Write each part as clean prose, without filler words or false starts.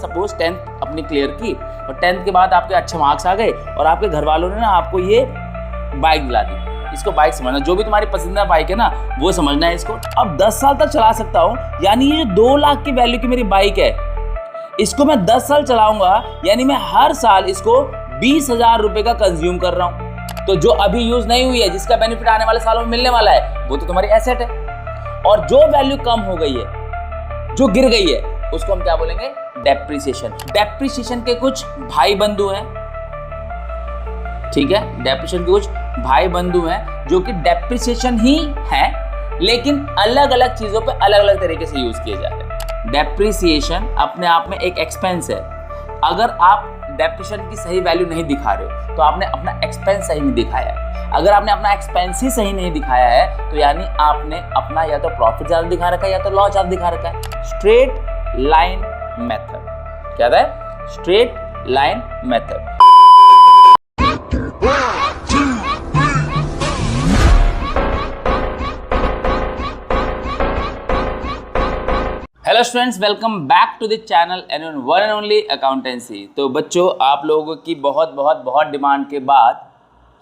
Suppose 10th अपनी clear की और 10th के बाद आपके अच्छे मार्क्स आ गए और आपके घर वालों ने ना आपको ये बाइक दिला दी। इसको बाइक समझना, जो भी तुम्हारी पसंदीदा बाइक है ना वो समझना है इसको। अब 10 साल तक चला सकता हूँ, यानी ये जो 2 लाख की वैल्यू की मेरी बाइक है इसको मैं 10 साल चलाऊंगा, यानी मैं हर साल इसको 20,000 रुपए का कंज्यूम कर रहा हूँ। तो जो अभी यूज नहीं हुई है, जिसका बेनिफिट आने वाले सालों में मिलने वाला है, वो तो तुम्हारी एसेट है। और जो वैल्यू कम हो गई है, जो गिर गई है, उसको हम क्या बोलेंगे? डेप्रिसिएशन। डेप्रिसिएशन के कुछ भाई बंधु हैं, ठीक है, डेप्रिसिएशन के कुछ भाई बंधु हैं जो कि डेप्रिसिएशन ही है, लेकिन अलग अलग चीजों पे अलग अलग तरीके से यूज किए जा रहे हैं। डेप्रिसिएशन अपने आप में एक एक्सपेंस है। अगर आप डेप्रिसिएशन की सही वैल्यू नहीं दिखा रहे हो तो आपने अपना एक्सपेंस सही नहीं दिखाया है। अगर आपने अपना एक्सपेंस ही सही नहीं दिखाया है तो यानी आपने अपना या तो प्रॉफिट ज्यादा दिखा रखा है या तो लॉस ज्यादा दिखा रखा है। स्ट्रेट लाइन मेथड क्या है? Straight line method. Hello students, welcome back to the channel and one and only accountancy. तो बच्चों, आप लोगों की बहुत डिमांड के बाद,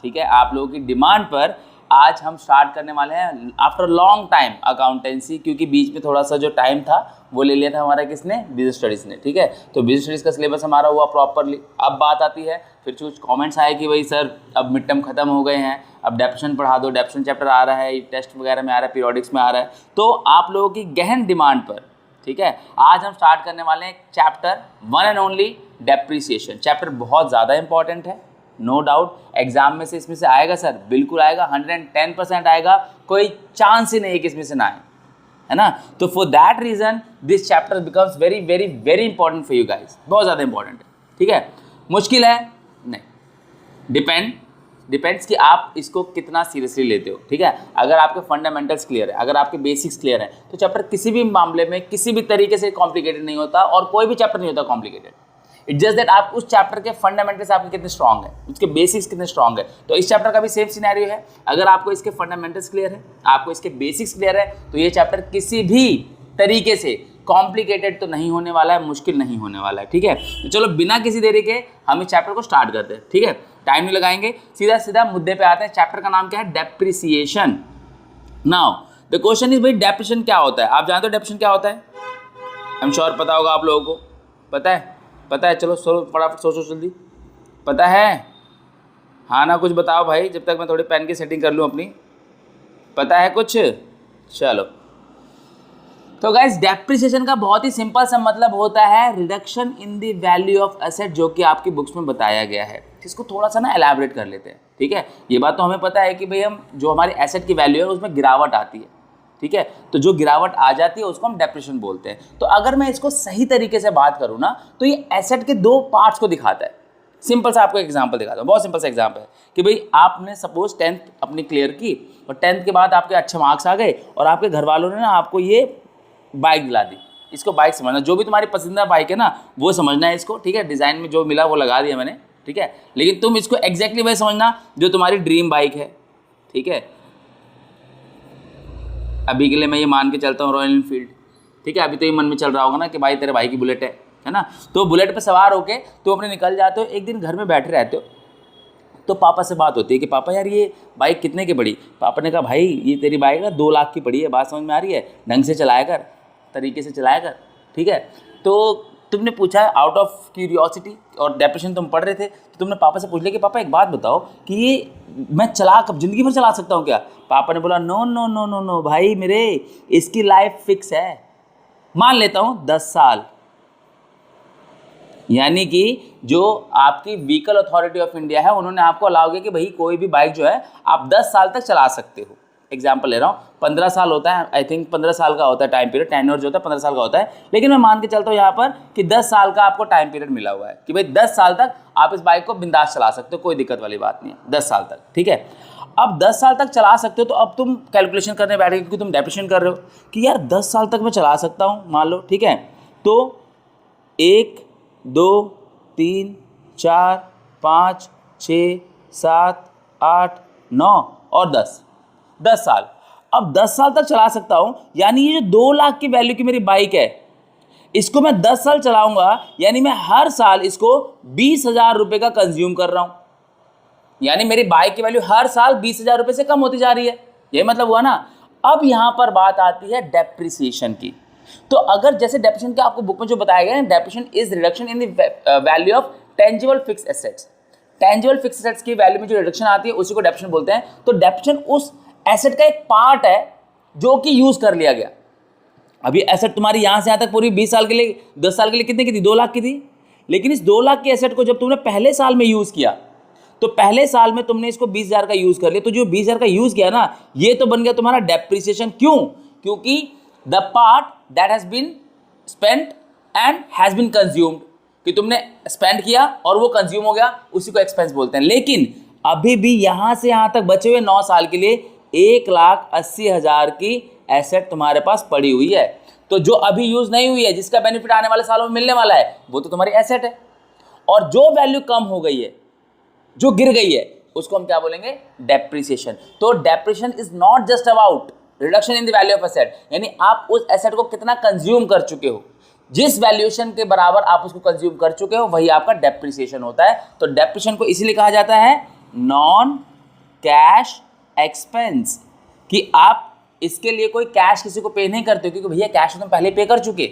ठीक है, आप लोगों की डिमांड पर आज हम स्टार्ट करने वाले हैं आफ्टर लॉन्ग टाइम अकाउंटेंसी, क्योंकि बीच में थोड़ा सा जो टाइम था वो ले लिया था हमारा किसने? बिजनेस स्टडीज़ ने, ठीक है। तो बिजनेस स्टडीज़ का सिलेबस हमारा हुआ प्रॉपरली। अब बात आती है, फिर कुछ कमेंट्स आए कि भाई सर अब मिड टर्म खत्म हो गए हैं, अब डेप्रिसिएशन पढ़ा दो, डेप्रिसिएशन चैप्टर आ रहा है, टेस्ट वगैरह में आ रहा है, पीरियोडिक्स में आ रहा है। तो आप लोगों की गहन डिमांड पर, ठीक है, आज हम स्टार्ट करने वाले हैं chapter one and only depreciation. Chapter बहुत ज़्यादा इंपॉर्टेंट है, नो डाउट। एग्जाम में से इसमें से आएगा सर, बिल्कुल आएगा, 110% आएगा, कोई चांस ही नहीं है कि इसमें से ना आए, है ना। तो for that reason this chapter becomes very very very important for you guys. बहुत ज़्यादा इंपॉर्टेंट है, ठीक है। मुश्किल है नहीं, डिपेंड्स कि आप इसको कितना सीरियसली लेते हो, ठीक है। अगर आपके फंडामेंटल्स क्लियर है, अगर आपके बेसिक्स क्लियर है, तो चैप्टर किसी भी मामले में किसी भी तरीके से कॉम्प्लिकेटेड नहीं होता, और कोई भी चैप्टर नहीं होता कॉम्प्लिकेटेड। इट्स जस्ट दैट आप उस चैप्टर के फंडामेंटल्स आपके कितने स्ट्रांग है, उसके बेसिक्स कितने स्ट्रांग है। तो इस चैप्टर का भी सेम सिनेरियो है। अगर आपको इसके फंडामेंटल्स क्लियर है, आपको इसके बेसिक्स क्लियर है, तो ये चैप्टर किसी भी तरीके से कॉम्प्लिकेटेड तो नहीं होने वाला है, मुश्किल नहीं होने वाला है, ठीक है। तो चलो बिना किसी देरी के हम इस चैप्टर को स्टार्ट करते हैं, ठीक है। टाइम नहीं लगाएंगे, सीधा सीधा मुद्दे पे आते हैं। चैप्टर का नाम क्या है? Depreciation. Now the question is, भाई डेप्रिसिएशन क्या होता है? आप जानते हो डेप्रिसिएशन क्या होता है? आई एम श्योर पता होगा आप लोगों को। पता है? चलो फटाफट सोचो जल्दी। पता है? हाँ ना, कुछ बताओ भाई, जब तक मैं थोड़ी पेन की सेटिंग कर लूँ अपनी। पता है कुछ? चलो, तो गाइस डेप्रिसिएशन का बहुत ही सिंपल सा मतलब होता है reduction in the value of asset, जो कि आपकी बुक्स में बताया गया है। इसको थोड़ा सा ना एलैबोरेट कर लेते हैं, ठीक है। ये बात तो हमें पता है कि भाई हम जो हमारी एसेट की वैल्यू है उसमें गिरावट आती है, ठीक है। तो जो गिरावट आ जाती है उसको हम डेप्रिसिएशन बोलते हैं। तो अगर मैं इसको सही तरीके से बात करूँ ना, तो ये एसेट के 2 पार्ट्स को दिखाता है। सिंपल सा आपको एग्जाम्पल दिखाता हूँ, बहुत सिंपल सा एग्जाम्पल है कि भाई आपने सपोज 10th अपनी क्लियर की और 10th के बाद आपके अच्छे मार्क्स आ गए और आपके घर वालों ने ना आपको ये बाइक दिला दी। इसको बाइक समझना, जो भी तुम्हारी पसंदीदा बाइक है ना वो समझना है इसको, ठीक है। डिज़ाइन में जो मिला वो लगा दिया मैंने, ठीक है। लेकिन तुम इसको एग्जैक्टली वही समझना जो तुम्हारी ड्रीम बाइक है, ठीक है। अभी के लिए मैं ये मान के चलता हूँ रॉयल एनफील्ड, ठीक है। अभी तो ये मन में चल रहा होगा ना कि भाई तेरे भाई की बुलेट है ना। तो बुलेट पे सवार होके तो अपने निकल जाते हो, एक दिन घर में बैठे रहते हो तो पापा से बात होती है कि पापा यार ये बाइक कितने की पड़ी? पापा ने कहा भाई ये तेरी बाइक ना 2 लाख की पड़ी है। बात समझ में आ रही है? ढंग से चलाया कर, तरीके से चलाया कर, ठीक है। तो तुमने पूछा आउट ऑफ क्यूरियोसिटी, और डेप्रिसिएशन तुम पढ़ रहे थे, तो तुमने पापा से पूछ लिया कि पापा एक बात बताओ कि ये मैं कब ज़िंदगी भर चला सकता हूँ क्या? पापा ने बोला no no no no no भाई मेरे, इसकी लाइफ फिक्स है। मान लेता हूँ 10 साल, यानी कि जो आपकी व्हीकल अथॉरिटी ऑफ इंडिया है उन्होंने आपको अलाउ किया कि भाई कोई भी बाइक जो है आप 10 साल तक चला सकते हो। एग्जाम्पल ले रहा हूँ, 15 साल होता है, आई थिंक 15 साल का होता है टाइम पीरियड, टेन्योर जो होता है 15 साल का होता है। लेकिन मैं मान के चलता हूँ यहाँ पर कि 10 साल का आपको टाइम पीरियड मिला हुआ है कि भाई 10 साल तक आप इस बाइक को बिंदास चला सकते हो, कोई दिक्कत वाली बात नहीं है, 10 साल तक, ठीक है। अब 10 साल तक चला सकते हो, तो अब तुम कैलकुलेशन करने बैठ गए क्योंकि तुम डेप्रिसिएशन कर रहे हो कि यार 10 साल तक मैं चला सकता हूँ, मान लो, ठीक है। तो 1 2 3 4 5 6 7 8 9 और 10 साल। अब 10 साल तक चला सकता हूं, यानी ये जो 2 लाख की वैल्यू की मेरी बाइक है इसको मैं 10 साल चलाऊंगा, यानी मैं हर साल इसको 20,000 रुपए का कंज्यूम कर रहा हूं, यानी मेरी बाइक की वैल्यू हर साल 20,000 रुपए से कम होती जा रही है, यही मतलब हुआ ना। अब यहां पर बात आती है डेप्रिसिएशन की। तो अगर जैसे डेप्रिसिएशन के आपको बुक में जो बताया गया है, depreciation is reduction in the value of tangible fixed assets. Tangible fixed assets की वैल्यू में जो रिडक्शन आती है उसी को डेप्रिसिएशन बोलते हैं। तो डेप्रिसिएशन उस एसेट का एक पार्ट है जो कि यूज कर लिया गया। अभी एसेट तुम्हारी यहां से यहां तक पूरी 20 साल के लिए, 10 साल के लिए कितने की थी? 2 लाख की थी। लेकिन इस 2 लाख की एसेट को जब तुमने पहले साल में यूज किया, तो पहले साल में तुमने इसको 20,000 का यूज कर लिया, तो जो 20,000 का यूज किया ना, ये तो बन गया तुम्हारा डेप्रिसिएशन। क्यों? क्योंकि the part that has been spent and has been consumed, कि तुमने स्पेंड किया और वो कंज्यूम हो गया, उसी को एक्सपेंस बोलते हैं। लेकिन अभी भी यहां से यहां तक बचे हुए 9 साल के लिए 1,80,000 की एसेट तुम्हारे पास पड़ी हुई है। तो जो अभी यूज नहीं हुई है, जिसका बेनिफिट आने वाले सालों में मिलने वाला है, वो तो तुम्हारी एसेट है। और जो वैल्यू कम हो गई है, जो गिर गई है, उसको हम क्या बोलेंगे? डेप्रिसिएशन। तो depreciation is not just about reduction in the value of asset, यानी आप उस एसेट को कितना कंज्यूम कर चुके हो, जिस वैल्यूएशन के बराबर आप उसको कंज्यूम कर चुके हो, वही आपका डेप्रिसिएशन होता है। तो डेप्रिसिएशन को इसीलिए कहा जाता है नॉन कैश एक्सपेंस, कि आप इसके लिए कोई कैश किसी को पे नहीं करते हो, क्योंकि भैया कैश तुम पहले पे कर चुके।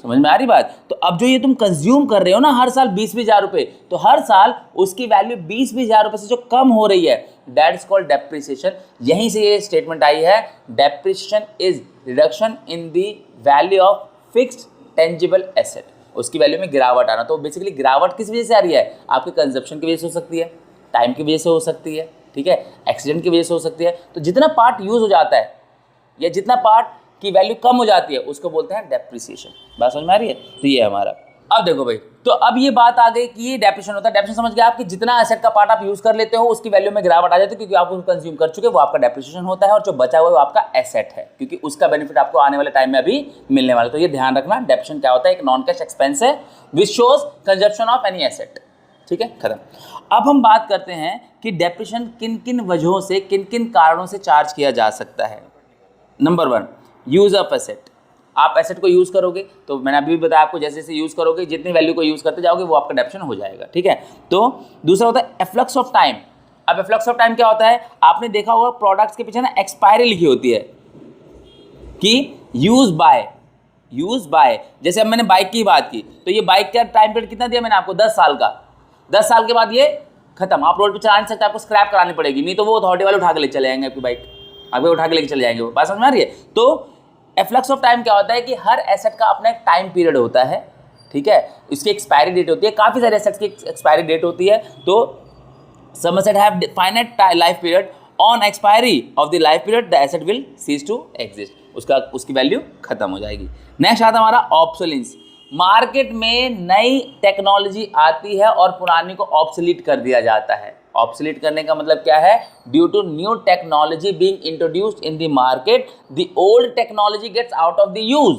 समझ में आ रही बात? तो अब जो ये तुम कंज्यूम कर रहे हो ना हर साल 20,000 रुपए, तो हर साल उसकी वैल्यू 20,000 रुपए से जो कम हो रही है, दैट इज कॉल्ड डेप्रिसिएशन। यहीं से ये स्टेटमेंट आई है, depreciation is reduction in the value of fixed tangible asset. उसकी वैल्यू में गिरावट आना। तो बेसिकली गिरावट किस वजह से आ रही है? आपके कंजप्शन की वजह से हो सकती है, टाइम की वजह से हो सकती है, ठीक है, एक्सीडेंट की वजह से हो सकती है। तो जितना पार्ट यूज हो जाता है या जितना पार्ट की वैल्यू कम हो जाती है, उसको बोलते हैं डेप्रिसिएशन। बात समझ में आ रही है? तो ये है हमारा। अब देखो भाई, तो अब ये बात आ गई कि ये डेप्रिसिएशन होता है। डेप्रिसिएशन समझ गया आप, कि जितना एसेट का पार्ट आप यूज कर लेते हो, उसकी वैल्यू में गिरावट आ जाती है, क्योंकि आप उसको कंज्यूम कर चुके, वो आपका डेप्रिसिएशन होता है। और जो बचा हुआ है वो आपका एसेट है, क्योंकि उसका बेनिफिट आपको आने वाले टाइम में अभी मिलने वाला है। तो ये ध्यान रखना, डेप्रिसिएशन क्या होता है? एक नॉन कैश एक्सपेंस है which shows consumption of any asset. ठीक है, खत्म। अब हम बात करते हैं कि डेप्रिसिएशन किन किन वजहों से, किन किन कारणों से चार्ज किया जा सकता है। Number 1, use of asset. आप एसेट को यूज करोगे, तो मैंने अभी भी बताया आपको, जैसे जैसे यूज करोगे, जितनी वैल्यू को यूज करते जाओगे, वो आपका डेप्रिसिएशन हो जाएगा। ठीक है। तो दूसरा होता है एफ्लक्स ऑफ टाइम। अब एफ्लक्स ऑफ टाइम क्या होता है? आपने देखा होगा प्रोडक्ट्स के पीछे ना एक्सपायरी लिखी होती है कि यूज बाय। जैसे अब मैंने बाइक की बात की, तो ये बाइक का टाइम पीरियड कितना दिया मैंने आपको? 10 साल का। 10 साल के बाद ये खत्म, आप रोड पे चला नहीं सकते, आपको स्क्रैप करानी पड़ेगी, नहीं तो वो अथॉरिटी वाले उठा के ले चले जाएंगे आपकी बाइक, आपको उठा के लेके चले जाएंगे। वो बात समझ में आ रही है? तो एफ्लक्स ऑफ टाइम क्या होता है कि हर एसेट का अपना एक टाइम पीरियड होता है, ठीक है, इसकी एक्सपायरी डेट होती है। काफ़ी सारे एसेट्स की एक्सपायरी डेट होती है। तो some asset have finite life period, on expiry of the life period the asset will cease to exist, उसकी वैल्यू खत्म हो जाएगी। नेक्स्ट आता है हमारा ऑब्सोलेंस। मार्केट में नई टेक्नोलॉजी आती है और पुरानी को ऑब्सोलीट कर दिया जाता है। ऑब्सोलीट करने का मतलब क्या है? Due to new technology being introduced in the market, the old technology gets out of the use.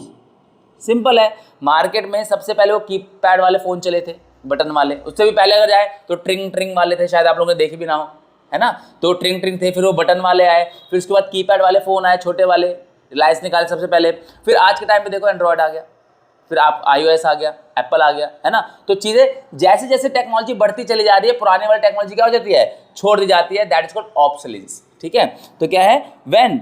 Simple है। मार्केट में सबसे पहले वो कीपैड वाले फोन चले थे, बटन वाले। उससे भी पहले अगर जाए तो ट्रिंग वाले थे, शायद आप लोगों ने देखे भी ना हो, है ना। तो ट्रिंग थे, फिर वो बटन वाले आए, फिर उसके बाद कीपैड वाले फोन आए, छोटे वाले, रिलायंस निकाले सबसे पहले। फिर आज के टाइम पे देखो एंड्रॉयड आ गया, फिर आप iOS आ गया, एप्पल आ गया, है ना। तो चीजें जैसे जैसे टेक्नोलॉजी बढ़ती चली जा रही है, पुराने वाली टेक्नोलॉजी क्या हो जाती है? छोड़ दी जाती है। That is called obsolescence. ठीक है। तो क्या है? व्हेन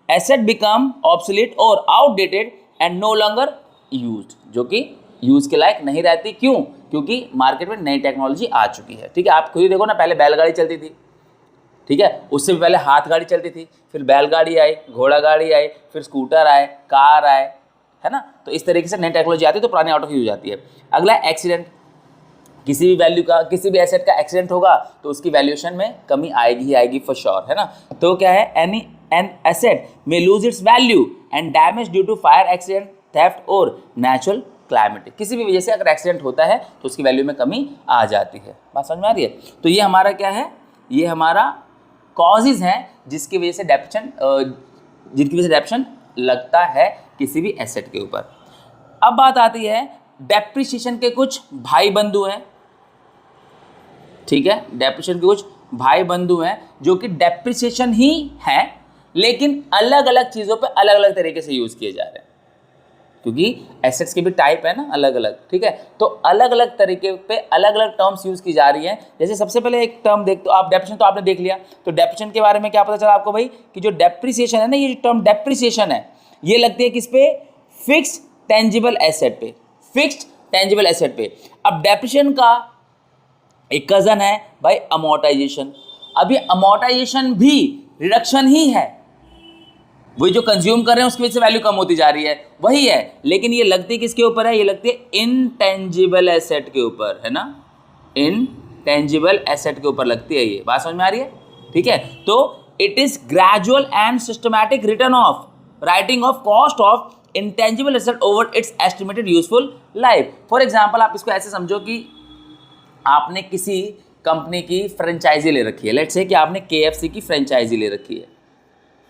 एसेट बिकम ऑब्सोलीट और outdated and no longer used, जो कि यूज के लायक नहीं रहती। क्यों? क्योंकि मार्केट में नई टेक्नोलॉजी आ चुकी है। ठीक है। आप खुद ही देखो ना, पहले बैलगाड़ी चलती थी, ठीक है, उससे भी पहले हाथ गाड़ी चलती थी, फिर बैलगाड़ी आई, घोड़ा गाड़ी आई, फिर स्कूटर आए, कार आए, है ना। तो इस तरीके से नई टेक्नोलॉजी आती है तो पुरानी आउट ऑफ यूज जाती है। अगला एक्सीडेंट। किसी भी वैल्यू का, किसी भी एसेट का एक्सीडेंट होगा तो उसकी वैल्यूएशन में कमी आएगी ही आएगी फॉर श्योर, है ना। तो क्या है? An asset may lose its value and damage due to fire, accident, theft और नेचुरल क्लाइमेट। किसी भी वजह से अगर एक्सीडेंट होता है तो उसकी वैल्यू में कमी आ जाती है। बात समझ में आ रही है? तो ये हमारा क्या है? ये हमारा कॉजेज हैं जिसकी वजह से डेप्रिसिएशन लगता है किसी भी एसेट के ऊपर। अब बात आती है डेप्रिसिएशन के कुछ भाई बंधु हैं, ठीक है। डेप्रिसिएशन के कुछ भाई बंधु हैं जो कि डेप्रिसिएशन ही हैं, लेकिन अलग अलग चीज़ों पे अलग अलग तरीके से यूज़ किए जा रहे हैं। क्योंकि एसेट्स के भी टाइप है ना अलग अलग, ठीक है। तो अलग अलग तरीके पे अलग अलग टर्म्स यूज की जा रही हैं। जैसे सबसे पहले एक टर्म देख, तो आप डेप्रिसिएशन तो आपने देख लिया, तो डेप्रिसिएशन के बारे में क्या पता चला आपको भाई कि जो डेप्रिसिएशन है ना, ये जो टर्म डेप्रिसिएशन है ये लगती है किस पे, फिक्स्ड टेंजिबल एसेट पे, फिक्स्ड टेंजिबल एसेट पे। अब डेप्रिसिएशन का एक कजन है भाई अमोर्टाइजेशन। अब ये अमोर्टाइजेशन भी रिडक्शन ही है, वही जो कंज्यूम कर रहे हैं उसकी वजह से वैल्यू कम होती जा रही है, वही है, लेकिन ये लगती किसके ऊपर है, ये लगती है इनटेंजिबल एसेट के ऊपर, है ना, इनटेंजिबल एसेट के ऊपर लगती है ये। बात समझ में आ रही है, ठीक है। तो it is gradual and systematic return of writing of cost of intangible asset over it's estimated useful life. For example आप इसको ऐसे समझो कि आपने किसी कंपनी की फ्रेंचाइजी ले रखी है, लेट्स से कि आपने KFC की फ्रेंचाइजी ले रखी है,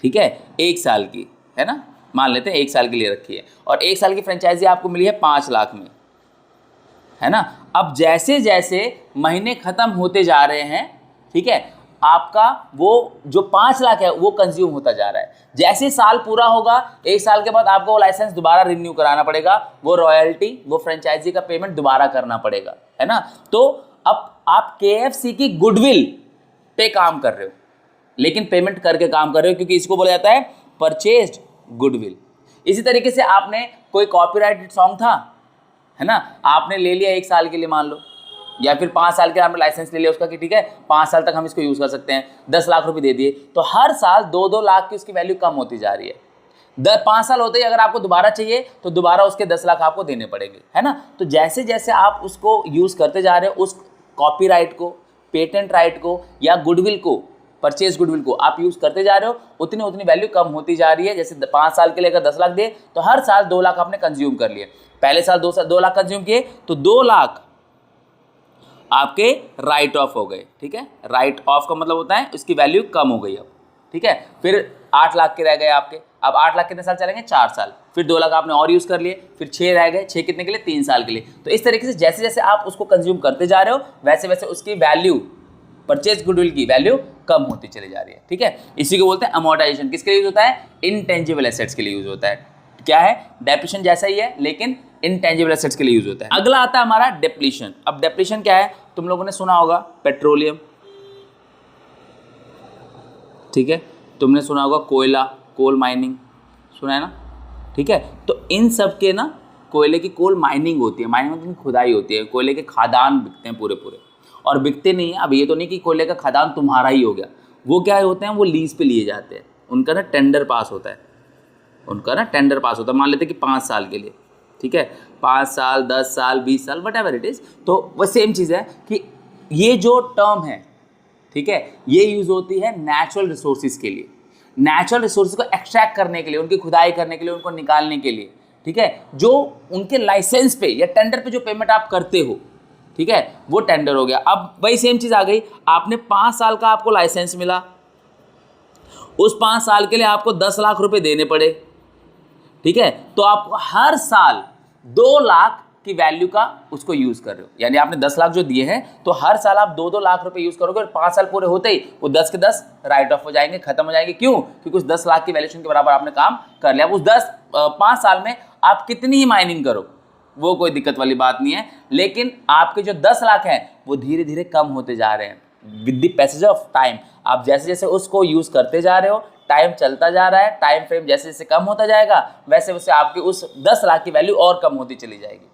ठीक है, 1 साल की, है ना, मान लेते हैं 1 साल की ले रखी है, और 1 साल की फ्रेंचाइजी आपको मिली है 5 लाख में, है ना। अब जैसे जैसे महीने खत्म होते जा रहे हैं, ठीक है, आपका वो जो 5 लाख है वो कंज्यूम होता जा रहा है। जैसे साल पूरा होगा, 1 साल के बाद आपको वो लाइसेंस दोबारा रिन्यू कराना पड़ेगा, वो रॉयल्टी, वो फ्रेंचाइजी का पेमेंट दोबारा करना पड़ेगा, है ना। तो अब आप KFC की गुडविल पे काम कर रहे हो, लेकिन पेमेंट करके काम कर रहे हो, क्योंकि इसको बोला जाता है परचेज्ड गुडविल। इसी तरीके से आपने कोई कॉपीराइटेड सॉन्ग था, है ना, आपने ले लिया 1 साल के लिए मान लो, या फिर 5 साल के आपने लाइसेंस ले लिया उसका कि ठीक है 5 साल तक हम इसको यूज़ कर सकते हैं, 10 लाख रुपए दे दिए, तो हर साल 2-2 लाख की उसकी वैल्यू कम होती जा रही है। 5 साल होते ही अगर आपको दोबारा चाहिए तो दोबारा उसके 10 लाख आपको देने पड़ेंगे, है ना। तो जैसे जैसे आप उसको यूज़ करते जा रहे हो, उस कॉपीराइट को, पेटेंट राइट को या गुडविल को, परचेज गुडविल को आप यूज़ करते जा रहे हो, उतनी उतनी वैल्यू कम होती जा रही है। जैसे 5 साल के लिए अगर 10 लाख दिए तो हर साल 2 लाख आपने कंज्यूम कर लिए। पहले साल 2 लाख कंज्यूम किए तो 2 लाख आपके राइट ऑफ हो गए, ठीक है। राइट ऑफ का मतलब होता है उसकी वैल्यू कम हो गई अब, ठीक है। फिर 8 लाख के रह गए आपके, अब 8 लाख कितने साल चलेंगे, 4 साल। फिर 2 लाख आपने और यूज़ कर लिए, फिर 6 रह गए, 6 कितने के लिए, 3 साल के लिए। तो इस तरीके से जैसे जैसे आप उसको कंज्यूम करते जा रहे हो वैसे वैसे उसकी वैल्यू, परचेज गुडविल की वैल्यू कम होती चली जा रही है, ठीक है। इसी को बोलते हैं अमोर्टाइजेशन। किसके लिए यूज होता है, इनटेंजिबल एसेट्स के लिए यूज होता है। क्या है, डेप्रिसिएशन जैसा ही है लेकिन इनटेंजिबल एसेट्स के लिए यूज होता है। अगला आता है हमारा डेप्लीशन। अब डेप्लीशन क्या है, तुम लोगों ने सुना होगा पेट्रोलियम, ठीक है, तुमने सुना होगा कोयला, कोल माइनिंग, सुना है ना, ठीक है। तो इन सब के ना कोयले की कोल माइनिंग होती है, माइनिंग मतलब खुदाई होती है, कोयले के खादान बिकते हैं पूरे पूरे, और बिकते नहीं है। अब ये तो नहीं कि कोयले का खदान तुम्हारा ही हो गया, वो क्या होते हैं, वो लीज पे लिए जाते हैं, उनका ना टेंडर पास होता है, उनका ना टेंडर पास होता है। मान लेते हैं कि 5 साल के लिए, ठीक है, 5 साल 10 साल 20 साल वट एवर इट इज़। तो वह सेम चीज़ है कि ये जो टर्म है, ठीक है, ये यूज़ होती है नेचुरल रिसोर्सेज के लिए, नेचुरल रिसोर्सेज को एक्सट्रैक्ट करने के लिए, उनकी खुदाई करने के लिए, उनको निकालने के लिए, ठीक है। जो उनके लाइसेंस पे या टेंडर पे जो पेमेंट आप करते हो, ठीक है, वो टेंडर हो गया। अब वही सेम चीज़ आ गई, आपने 5 साल का आपको लाइसेंस मिला, उस 5 साल के लिए आपको 10 लाख रुपए देने पड़े, ठीक है। तो आप हर साल 2 लाख की वैल्यू का उसको यूज कर रहे हो, यानी आपने 10 लाख जो दिए हैं तो हर साल आप 2-2 लाख रुपए यूज करोगे, और 5 साल पूरे होते ही वो 10 के 10 राइट ऑफ हो जाएंगे, खत्म हो जाएंगे। क्यों, क्योंकि उस 10 लाख की वैल्यूएशन के बराबर आपने काम कर लिया। उस 5 साल में आप कितनी ही माइनिंग करो वो कोई दिक्कत वाली बात नहीं है, लेकिन आपके जो 10 लाख हैं वो धीरे धीरे कम होते जा रहे हैं with the passage of time. आप जैसे जैसे उसको यूज करते जा रहे हो, टाइम चलता जा रहा है, टाइम फ्रेम जैसे जैसे कम होता जाएगा वैसे वैसे आपकी उस 10 लाख की वैल्यू और कम होती चली जाएगी।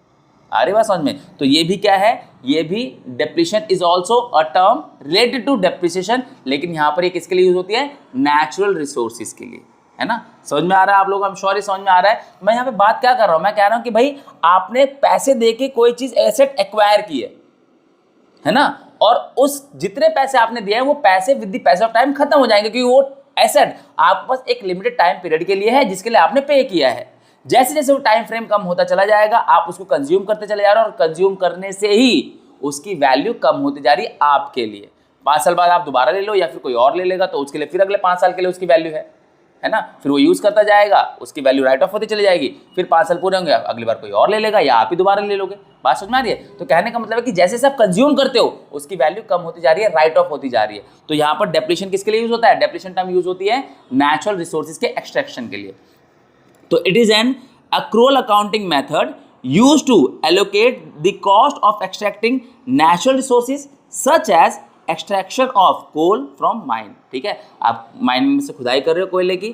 आ रही बात समझ में। तो ये भी क्या है, ये भी depletion is also a term related to depreciation, लेकिन यहाँ पर ये किसके लिए यूज होती है, नेचुरल रिसोर्सेज के लिए, है ना। समझ में आ रहा है आप लोग, हम सॉरी समझ में आ रहा है। मैं यहाँ पे बात क्या कर रहा हूँ, मैं कह रहा हूँ कि भाई आपने पैसे दे के कोई चीज एसेट एक्वायर की है ना, और उस जितने पैसे आपने दिए हैं वो पैसे विद द पैस ऑफ टाइम खत्म हो जाएंगे, क्योंकि वो एसेट आपके पास एक लिमिटेड टाइम पीरियड के लिए है जिसके लिए आपने पे किया है। जैसे जैसे वो टाइम फ्रेम कम होता चला जाएगा आप उसको कंज्यूम करते चले जा रहे हो, और कंज्यूम करने से ही उसकी वैल्यू कम होती जा रही है आपके लिए। 5 साल बाद आप दोबारा ले लो या फिर कोई और ले लेगा तो उसके लिए फिर अगले 5 साल के लिए उसकी वैल्यू है ना, फिर वो यूज करता जाएगा, उसकी वैल्यू राइट ऑफ होती चली जाएगी, फिर 5 साल पूरे होंगे, अगली बार कोई और ले लेगा या आप ही दोबारा ले लोगे। बात समझ में आ रही है। तो कहने का मतलब है कि जैसे जैसे आप कंज्यूम करते हो उसकी वैल्यू कम होती जा रही है, राइट ऑफ होती जा रही है। तो यहाँ पर डेप्लीशन किसके लिए यूज होता है, डेप्लीशन टर्म यूज होती है नेचुरल रिसोर्सेज के एक्सट्रैक्शन के लिए। तो it is an accrual accounting method used to allocate the cost of extracting natural resources such as extraction of coal from mine। ठीक है, आप माइन में से खुदाई कर रहे हो कोयले की,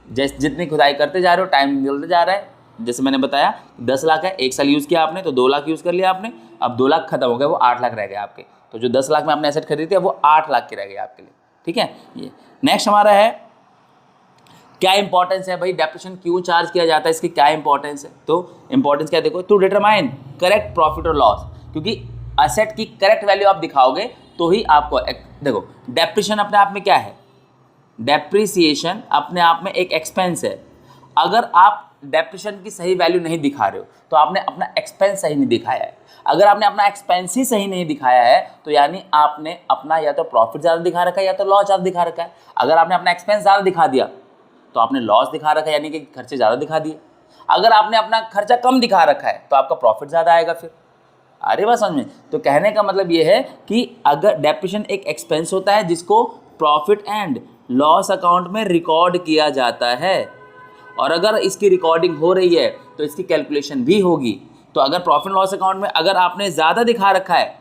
जैसे जितनी खुदाई करते जा रहे हो टाइम निकलता जा रहा है। जैसे मैंने बताया 10 लाख है, 1 साल यूज़ किया आपने तो 2 लाख यूज़ कर लिया आपने, अब 2 लाख खत्म हो गया, वो 8 लाख रह गए आपके। तो जो 10 लाख में आपने एसेट खरीदी थी वो 8 लाख के रह गए आपके लिए। ठीक है, ये नेक्स्ट हमारा है क्या इंपॉर्टेंस है भाई, डेप्रिसिएशन क्यों चार्ज किया जाता है, इसकी क्या इंपॉर्टेंस है। तो इंपॉर्टेंस क्या देखो, टू डिटरमाइन करेक्ट प्रॉफिट और लॉस, क्योंकि एसेट की करेक्ट वैल्यू आप दिखाओगे तो ही आपको देखो डेप्रिसिएशन अपने आप में क्या है, डेप्रिसिएशन अपने आप में एक एक्सपेंस है। अगर आप डेप्रिसिएशन की सही वैल्यू नहीं दिखा रहे हो तो आपने अपना एक्सपेंस सही नहीं दिखाया है। अगर आपने अपना एक्सपेंस ही सही नहीं दिखाया है तो यानी आपने अपना या तो प्रॉफिट ज़्यादा दिखा रखा है या तो लॉस ज़्यादा दिखा रखा है। अगर आपने अपना एक्सपेंस ज़्यादा दिखा दिया तो आपने लॉस दिखा रखा है, यानी कि खर्चे ज़्यादा दिखा दिए। अगर आपने अपना खर्चा कम दिखा रखा है तो आपका प्रॉफिट ज़्यादा आएगा फिर। अरे बात समझ में। तो कहने का मतलब ये है कि अगर डेप्रिसिएशन एक एक्सपेंस होता है जिसको प्रॉफिट एंड लॉस अकाउंट में रिकॉर्ड किया जाता है, और अगर इसकी रिकॉर्डिंग हो रही है तो इसकी कैलकुलेशन भी होगी। तो अगर प्रॉफिट लॉस अकाउंट में अगर आपने ज़्यादा दिखा रखा है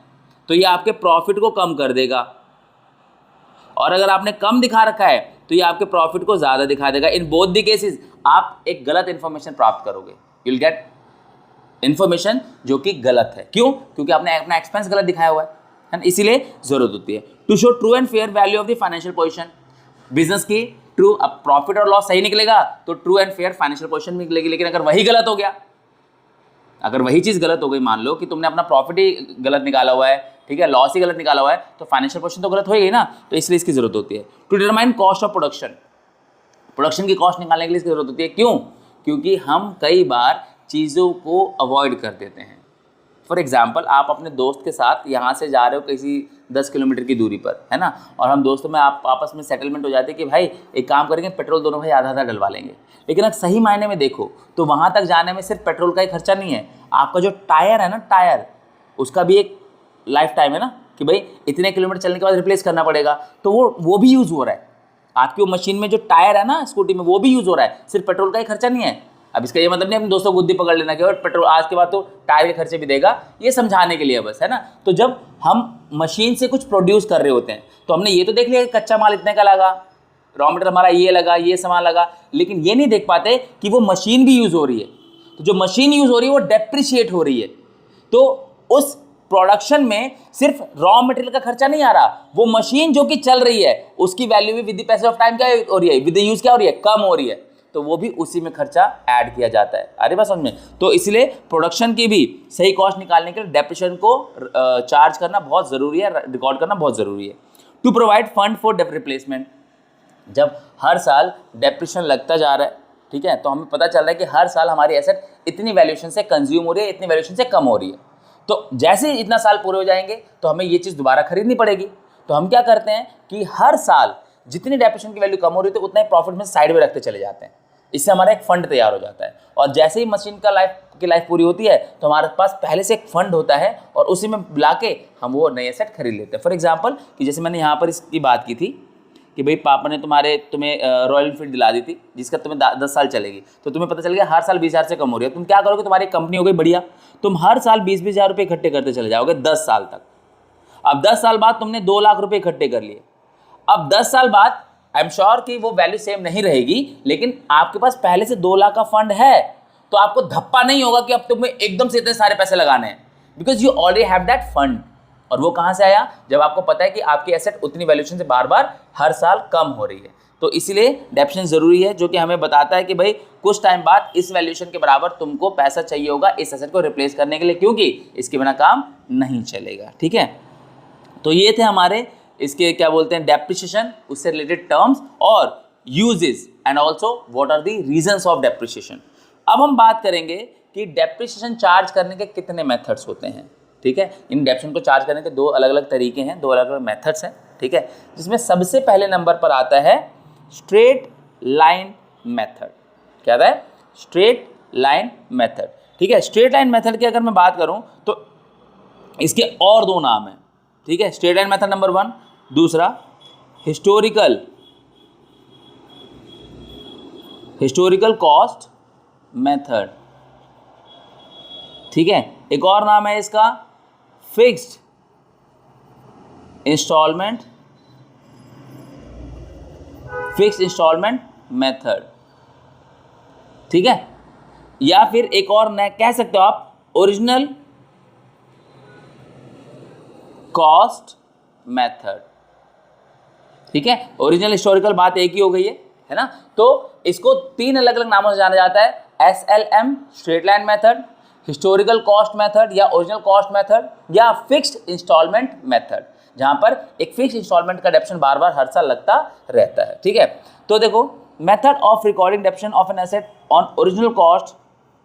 तो ये आपके प्रॉफिट को कम कर देगा, और अगर आपने कम दिखा रखा है तो ये आपके प्रॉफिट को ज़्यादा दिखा देगा। इन बोथ द केसेस आप एक गलत इन्फॉर्मेशन प्राप्त करोगे, यू विल गेट इन्फॉर्मेशन जो कि गलत है। क्यों? क्योंकि आपने अपना एक्सपेंस गलत दिखाया हुआ है ना, इसीलिए ज़रूरत होती है to show true and fair value of the financial position. Business की ट्रू, अब प्रॉफिट और लॉस सही निकलेगा तो true and fair financial position निकलेगी। लेकिन अगर वही गलत हो गया, अगर वही चीज़ गलत हो गई, मान लो कि तुमने अपना प्रॉफिट ही गलत निकाला हुआ है, ठीक है, लॉस ही गलत निकाला हुआ है, तो फाइनेंशियल पोजीशन तो गलत होगी ना। तो इसलिए इसकी जरूरत होती है। To determine cost of production, production की कॉस्ट निकालने के लिए इसकी जरूरत होती है। क्यों? क्योंकि हम कई बार चीज़ों को अवॉइड कर देते हैं। फॉर एग्जाम्पल, आप अपने दोस्त के साथ यहाँ से जा रहे हो किसी 10 किलोमीटर की दूरी पर, है ना, और हम दोस्तों में आप आपस में सेटलमेंट हो जाते हैं कि भाई एक काम करेंगे, पेट्रोल दोनों भाई आधा आधा डलवा लेंगे। लेकिन अगर सही मायने में देखो तो वहाँ तक जाने में सिर्फ पेट्रोल का ही खर्चा नहीं है, आपका जो टायर है ना, टायर उसका भी एक लाइफ टाइम है ना, कि भाई इतने किलोमीटर चलने के बाद रिप्लेस करना पड़ेगा, तो वो भी यूज़ हो रहा है। आपकी वो मशीन में जो टायर है ना स्कूटी में, वो भी यूज़ हो रहा है, सिर्फ पेट्रोल का ही खर्चा नहीं है। अब इसका ये मतलब नहीं अपने दोस्तों को बुद्धि पकड़ लेना कि पेट्रोल आज के बाद तो टायर के खर्चे भी देगा, ये समझाने के लिए बस, है ना। तो जब हम मशीन से कुछ प्रोड्यूस कर रहे होते हैं तो हमने ये तो देख लिया कि कच्चा माल इतने का लगा, रॉ मटेरियल हमारा ये लगा, ये सामान लगा, लेकिन ये नहीं देख पाते कि वो मशीन भी यूज़ हो रही है। तो जो मशीन यूज़ हो रही है वो डेप्रिशिएट हो रही है। तो उस प्रोडक्शन में सिर्फ रॉ मटेरियल का खर्चा नहीं आ रहा, वो मशीन जो कि चल रही है उसकी वैल्यू भी with the passage of time क्या हो रही है, विद द यूज क्या हो रही है, कम हो रही है। तो वो भी उसी में खर्चा ऐड किया जाता है। अरे बस समझ में। तो इसलिए प्रोडक्शन की भी सही कॉस्ट निकालने के लिए डेप्रिसिएशन को चार्ज करना बहुत ज़रूरी है, रिकॉर्ड करना बहुत ज़रूरी है। To provide fund for replacement, जब हर साल डेप्रिसिएशन लगता जा रहा है, ठीक है, तो हमें पता चल रहा है कि हर साल हमारी एसेट इतनी वैल्यूएशन से कंज्यूम हो रही है, इतनी वैल्यूएशन से कम हो रही है। तो जैसे ही इतना साल पूरे हो जाएंगे तो हमें ये चीज़ दोबारा खरीदनी पड़ेगी। तो हम क्या करते हैं कि हर साल जितनी डेप्रिसिएशन की वैल्यू कम हो रही है तो उतना ही प्रॉफिट में साइड में रखते चले जाते हैं। इससे हमारा एक फंड तैयार हो जाता है, और जैसे ही मशीन का लाइफ पूरी होती है तो हमारे पास पहले से एक फंड होता है और उसी में ला के हम वो नए एसेट खरीद लेते हैं। फॉर एग्जाम्पल कि जैसे मैंने यहाँ पर इसकी बात की थी कि भाई पापा ने तुम्हें रॉयल एनफील्ड दिला दी थी जिसका तुम्हें 10 साल चलेगी, तो तुम्हें पता चल गया हर साल 20,000 से कम हो रही है। तुम क्या करोगे, तुम्हारी कंपनी हो गई बढ़िया, तुम हर साल 20-20 हज़ार रुपये इकट्ठे करते चले जाओगे 10 साल तक। अब 10 साल बाद तुमने 2 लाख रुपये इकट्ठे कर लिए। अब 10 साल बाद आई एम श्योर कि वो वैल्यू सेम नहीं रहेगी, लेकिन आपके पास पहले से 2 लाख का फंड है, तो आपको धप्पा नहीं होगा कि अब तुम्हें एकदम से इतने सारे पैसे लगाने हैं, because you already have that fund. और वो कहाँ से आया, जब आपको पता है कि आपकी एसेट उतनी वैल्यूएशन से बार बार हर साल कम हो रही है। तो इसीलिए डेप्रिसिएशन जरूरी है, जो कि हमें बताता है कि भाई कुछ टाइम बाद इस वैल्यूएशन के बराबर तुमको पैसा चाहिए होगा इस एसेट को रिप्लेस करने के लिए, क्योंकि इसके बिना काम नहीं चलेगा। ठीक है, तो ये थे हमारे इसके क्या बोलते हैं डेप्रिसिएशन, उससे रिलेटेड टर्म्स और uses, and also what are the reasons of depreciation. अब हम बात करेंगे कि डेप्रिसिएशन चार्ज करने के कितने मेथड्स होते हैं। ठीक है, इन डेप्रिसिएशन को चार्ज करने के 2 अलग अलग तरीके हैं, 2 अलग अलग मेथड्स हैं। ठीक है, जिसमें सबसे पहले नंबर पर आता है स्ट्रेट लाइन मेथड। क्या आता है, स्ट्रेट लाइन मेथड। ठीक है, स्ट्रेट लाइन मेथड की अगर मैं बात करूं तो इसके और 2 नाम हैं। ठीक है, स्ट्रेट लाइन मेथड नंबर 1, दूसरा हिस्टोरिकल कॉस्ट मेथड। ठीक है। एक और नाम है इसका फिक्स्ड इंस्टॉलमेंट मेथड, ठीक है। या फिर एक और नया कह सकते हो आप ओरिजिनल कॉस्ट मेथड, ठीक है। ओरिजिनल हिस्टोरिकल बात एक ही हो गई है ना। तो इसको 3 अलग अलग नामों से जाना जाता है, SLM straight line method, historical cost method या ओरिजिनल कॉस्ट मेथड, या फिक्स्ड इंस्टॉलमेंट मेथड, जहां पर एक फिक्स इंस्टॉलमेंट का डेप्शन बार बार हर साल लगता रहता है, ठीक है। तो देखो method of recording डेप्शन of an asset on original cost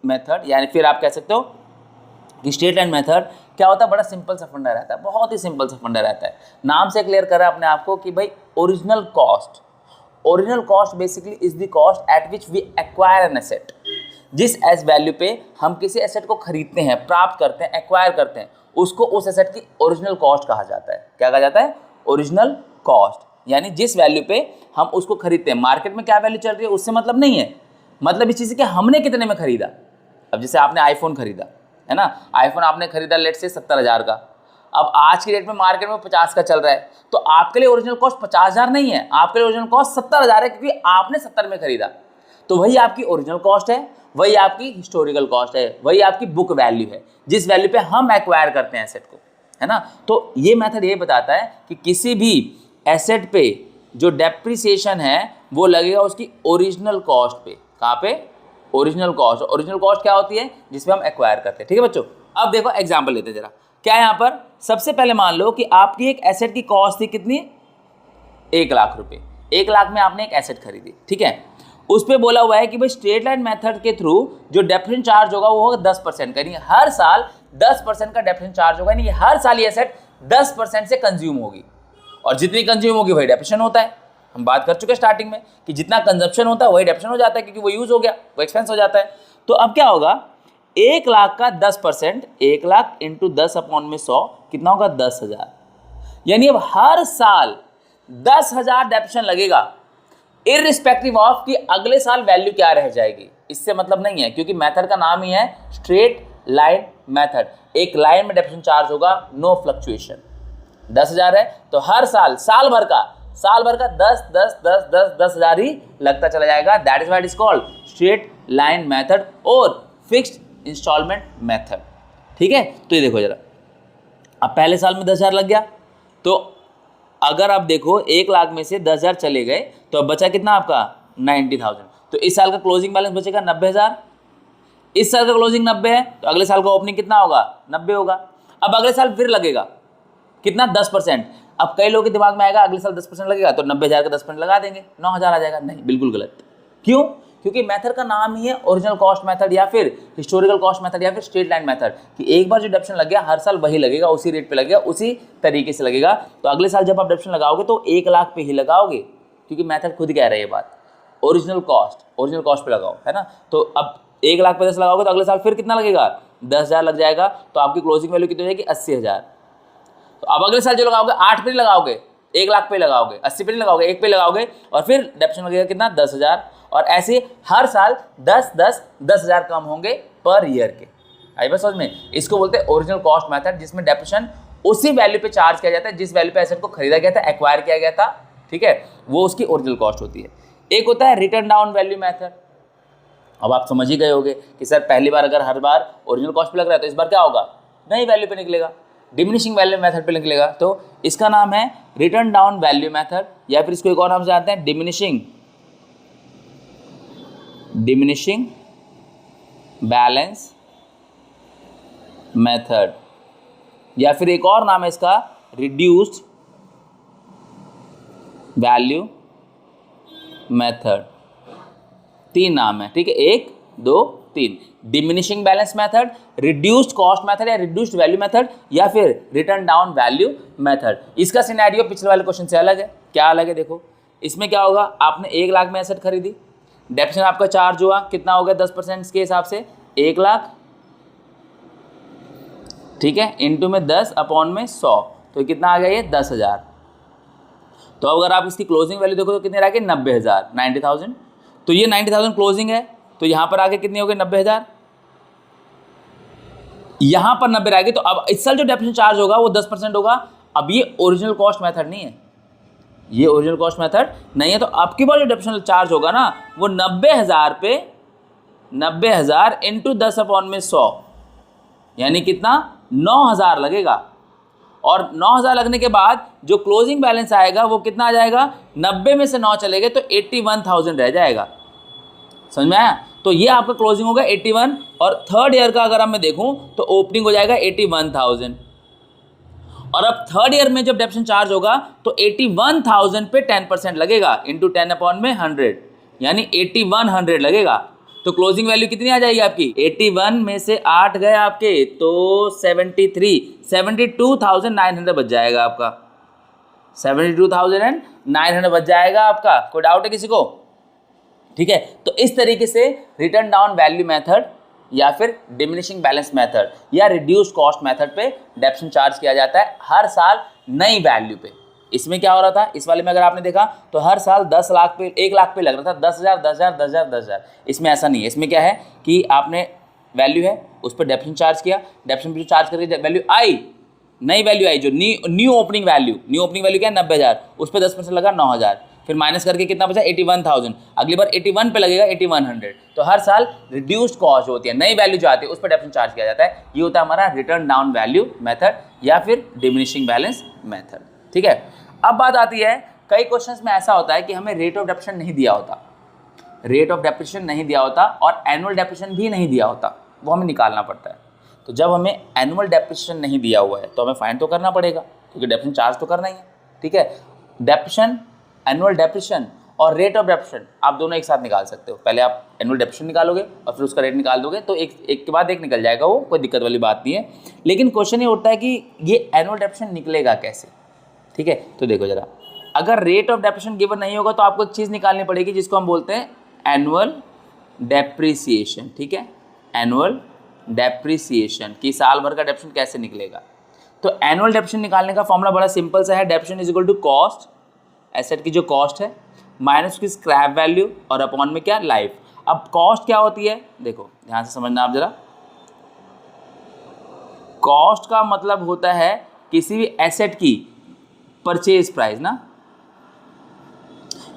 method, यानी फिर आप कह सकते हो कि स्ट्रेट लाइन मेथड क्या होता है, बड़ा सिंपल सा फंडा रहता है, बहुत ही सिंपल सा फंडा रहता है। नाम से क्लियर करा अपने आप को कि भाई original cost basically is the cost at which we acquire an asset, जिस एस वैल्यू पे हम किसी एसेट को खरीदते हैं, प्राप्त करते हैं, एक्वायर करते हैं, उसको उस एसेट की ओरिजिनल कॉस्ट कहा जाता है। क्या कहा जाता है? ओरिजिनल कॉस्ट, यानी जिस वैल्यू पे हम उसको खरीदते हैं। मार्केट में क्या वैल्यू चल रही है उससे मतलब नहीं है, मतलब इस चीज़ कि हमने कितने में खरीदा। अब जैसे आपने आईफोन खरीदा है ना, आईफोन आपने खरीदा लेट से 70,000 का, अब आज की डेट में मार्केट में 50 का चल रहा है, तो आपके लिए ओरिजिनल कॉस्ट 50,000 नहीं है, आपके लिए ओरिजिनल कॉस्ट 70,000 है, क्योंकि आपने 70 में खरीदा। तो वही आपकी ओरिजिनल कॉस्ट है, वही आपकी हिस्टोरिकल कॉस्ट है, वही आपकी बुक वैल्यू है, जिस वैल्यू पे हम एक्वायर करते हैं एसेट को, है ना। तो ये मेथड ये बताता है कि किसी भी एसेट पे जो डेप्रिसिएशन है वो लगेगा उसकी ओरिजिनल कॉस्ट पे। कहाँ पे? Original cost. ओरिजिनल कॉस्ट क्या होती है? जिसपे हम एक्वायर करते हैं, ठीक है बच्चों। अब देखो एग्जांपल लेते हैं जरा। क्या है यहाँ पर? सबसे पहले मान लो कि आपकी एक एसेट की कॉस्ट थी कितनी? 1 लाख रुपए। 1 लाख में आपने एक एसेट खरीदी, ठीक है। उस पर बोला हुआ है कि भाई स्ट्रेट लाइन मेथड के थ्रू जो डेप्रिसिएशन चार्ज होगा वो होगा 10% का, यानी हर साल 10% का डेप्रिसिएशन चार्ज होगा, यानी हर साल ये एसेट 10% से कंज्यूम होगी, और जितनी कंज्यूम होगी वही डेप्रिसिएशन होता है। हम बात कर चुके हैं स्टार्टिंग में कि जितना कंजप्शन होता है वही डेप्रिसिएशन हो जाता है, क्योंकि वो यूज हो गया, वो एक्सपेंस हो जाता है। तो अब क्या होगा? 1 लाख का 10%, 1 लाख इंटू 10 अपॉन में 100 कितना होगा? 10,000। यानी अब हर साल 10,000 डेप्रिसिएशन लगेगा, इररिस्पेक्टिव ऑफ कि अगले साल वैल्यू क्या रह जाएगी। इससे मतलब नहीं है, क्योंकि मेथड का नाम ही है स्ट्रेट लाइन मेथड। एक लाइन में डेप्रिसिएशन चार्ज होगा, नो फ्लक्चुएशन। 10,000 है तो हर साल साल भर का 10,000 ही लगता चला जाएगा। That is why it is called straight line method और फिक्स्ड इंस्टॉलमेंट मेथड, ठीक है। तो ये देखो जरा, अब पहले साल में 10,000 लग गया, तो अगर आप देखो 1 लाख में से 10,000 चले गए तो अब बचा कितना आपका? 90,000। तो इस साल का क्लोजिंग बैलेंस बचेगा 90,000। इस साल का क्लोजिंग 90 है तो अगले साल का ओपनिंग कितना होगा? 90 होगा। अब अगले साल फिर लगेगा कितना? 10%। अब कई लोगों के दिमाग में आएगा अगले साल 10% लगेगा तो 90,000 का 10% लगा देंगे, 9,000 आ जाएगा। नहीं, बिल्कुल गलत। क्यों? क्योंकि मेथड का नाम ही है ओरिजिनल कॉस्ट मेथड या फिर हिस्टोरिकल कॉस्ट मेथड या फिर स्ट्रेट लाइन मेथड, कि एक बार जो डेप्रिसिएशन लग गया हर साल वही लगेगा, उसी रेट पे लगेगा, उसी तरीके से लगेगा। तो अगले साल जब आप डेप्रिसिएशन लगाओगे तो 1 लाख पे ही लगाओगे, क्योंकि मेथड खुद कह रहा है ये बात, ओरिजिनल कॉस्ट पे लगाओ, है ना। तो अब 1 लाख पे 10 लगाओगे तो अगले साल फिर कितना लगेगा? 10,000 लग जाएगा। तो आपकी क्लोजिंग वैल्यू कितनी हो जाएगी? 80,000। तो अब अगले साल जो लगाओगे 8 पे लगाओगे, 1 लाख पे लगाओगे, 80 पे नहीं लगाओगे, 1 पे लगाओगे, और फिर डेप्रिसिएशन लगेगा कितना? 10,000। और ऐसे हर साल 10,000 कम होंगे पर ईयर के। आई बस समझ में? इसको बोलते हैं ओरिजिनल कॉस्ट मेथड, जिसमें डेप्रिसिएशन उसी वैल्यू पे चार्ज किया जाता है जिस वैल्यू पे एसेट को खरीदा गया था, एक्वायर किया गया था, ठीक है, वो उसकी ओरिजिनल कॉस्ट होती है। एक होता है रिटर्न डाउन वैल्यू मेथड। अब आप समझ ही गए होंगे कि सर पहली बार अगर हर बार ओरिजिनल कॉस्ट पे लग रहा है तो इस बार क्या होगा? नई वैल्यू पे निकलेगा, डिमिनिशिंग वैल्यू मेथड पे निकलेगा। तो इसका नाम है रिटर्न डाउन वैल्यू मेथड, या फिर इसको एक और नाम से जानते हैं डिमिनिशिंग बैलेंस मेथड, या फिर एक और नाम है इसका रिड्यूस्ड वैल्यू मेथड। 3 नाम है, ठीक है, 1 2 3। Diminishing balance method, reduced cost method या रिड्यूस्ड वैल्यू मेथड, या फिर रिटर्न डाउन वैल्यू मेथड। इसका सिनेरियो पिछले वाले क्वेश्चन से अलग है। क्या अलग है? देखो इसमें क्या होगा, आपने 1 लाख में एसेट खरीदी, डेप्रिसिएशन आपका चार्ज हुआ कितना हो गया? 10% के हिसाब से 1 लाख, ठीक है, इंटू में 10 अपॉन में 100, तो कितना आ गया? ये 10,000। तो अगर आप इसकी क्लोजिंग वैल्यू देखो तो कितने रह गए? 90,000, 90,000। तो ये 90,000 क्लोजिंग है, तो यहाँ पर आगे कितनी हो गई? 90,000। यहां पर 90 रहेगी, तो अब इस साल जो डेप्रिसिएशन चार्ज होगा वो 10% होगा। अब ये ओरिजिनल कॉस्ट मेथड नहीं है, ये ओरिजिनल कॉस्ट मेथड नहीं है। तो आपकी बार जो डेप्रिसिएशन चार्ज होगा ना वो 90,000 पे 90,000 इंटू 10/100 यानी कितना 9,000 लगेगा। और 9,000 लगने के बाद जो क्लोजिंग बैलेंस आएगा वो कितना आ जाएगा, 90 में से 9 चले गए तो 81,000 रह जाएगा। समझ में आया? तो ये आपका क्लोजिंग होगा 81, और थर्ड ईयर का अगर मैं देखूं तो ओपनिंग हो जाएगा 81,000। और अब थर्ड ईयर में जब डेप्रिसिएशन चार्ज होगा तो 81,000 पे 10% लगेगा इंटू 10/100 यानी 8100 लगेगा। तो क्लोजिंग वैल्यू कितनी आ जाएगी आपकी, 81 में से 8 गए आपके तो 72,900 बच जाएगा आपका, 72,900 बच जाएगा आपका। कोई डाउट है किसी को? ठीक है, तो इस तरीके से रिटर्न डाउन वैल्यू मेथड या फिर डिमिनिशिंग बैलेंस मेथड या रिड्यूस कॉस्ट मेथड पे डेप्रिसिएशन चार्ज किया जाता है हर साल नई वैल्यू पे। इसमें क्या हो रहा था, इस वाले में अगर आपने देखा तो हर साल 10 लाख पे 1 लाख पे लग रहा था, 10,000 10,000 10,000 10,000। इसमें ऐसा नहीं है, इसमें क्या है कि आपने वैल्यू है उस पर डेप्रिसिएशन चार्ज किया, डेप्रिसिएशन चार्ज करके वैल्यू आई, नई वैल्यू आई जो न्यू ओपनिंग वैल्यू क्या है 90,000, उस पर 10% लगा 9,000, फिर माइनस करके कितना बचा 81,000, अगली बार 81 पे लगेगा 8100। तो हर साल रिड्यूस्ड कॉस्ट होती है, नई वैल्यू जो आती है उस पर डेप्रिसिएशन चार्ज किया जाता है। ये होता है हमारा रिटर्न डाउन वैल्यू मेथड या फिर डिमिनिशिंग बैलेंस मेथड। ठीक है, अब बात आती है कई क्वेश्चंस में ऐसा होता है कि हमें रेट ऑफ डेप्रिसिएशन नहीं दिया होता, रेट ऑफ डेप्रिसिएशन नहीं दिया होता और एनुअल डेप्रिसिएशन भी नहीं दिया होता, वो हमें निकालना पड़ता है। तो जब हमें एनुअल डेप्रिसिएशन नहीं दिया हुआ है तो हमें फाइन तो करना पड़ेगा क्योंकि डेप्रिसिएशन चार्ज तो करना ही है। ठीक है, डेप्रिसिएशन, एनुअल डेप्रिसिएशन और रेट ऑफ डेप्रिसिएशन आप दोनों एक साथ निकाल सकते हो। पहले आप एनुअल डेप्रिसिएशन निकालोगे और फिर उसका रेट निकाल दोगे तो एक के बाद एक निकल जाएगा, वो कोई दिक्कत वाली बात नहीं है। लेकिन क्वेश्चन ये उठता है कि ये एनुअल डेप्रिसिएशन निकलेगा कैसे। ठीक है, तो देखो जरा, अगर रेट ऑफ डेप्रिसिएशन गिवन नहीं होगा तो आपको एक चीज़ निकालनी पड़ेगी जिसको हम बोलते हैं एनुअल डेप्रिसिएशन। ठीक है, एनुअल डेप्रिसिएशन की साल भर का डेप्रिसिएशन कैसे निकलेगा। तो एनुअल डेप्रिसिएशन निकालने का फॉर्मूला बड़ा सिंपल सा है, depreciation is equal to cost, asset की जो कॉस्ट है माइनस उसकी स्क्रैप वैल्यू और अपॉन में क्या, लाइफ। अब कॉस्ट क्या होती है, देखो ध्यान से समझना आप जरा। कॉस्ट का मतलब होता है किसी भी एसेट की परचेज प्राइस ना,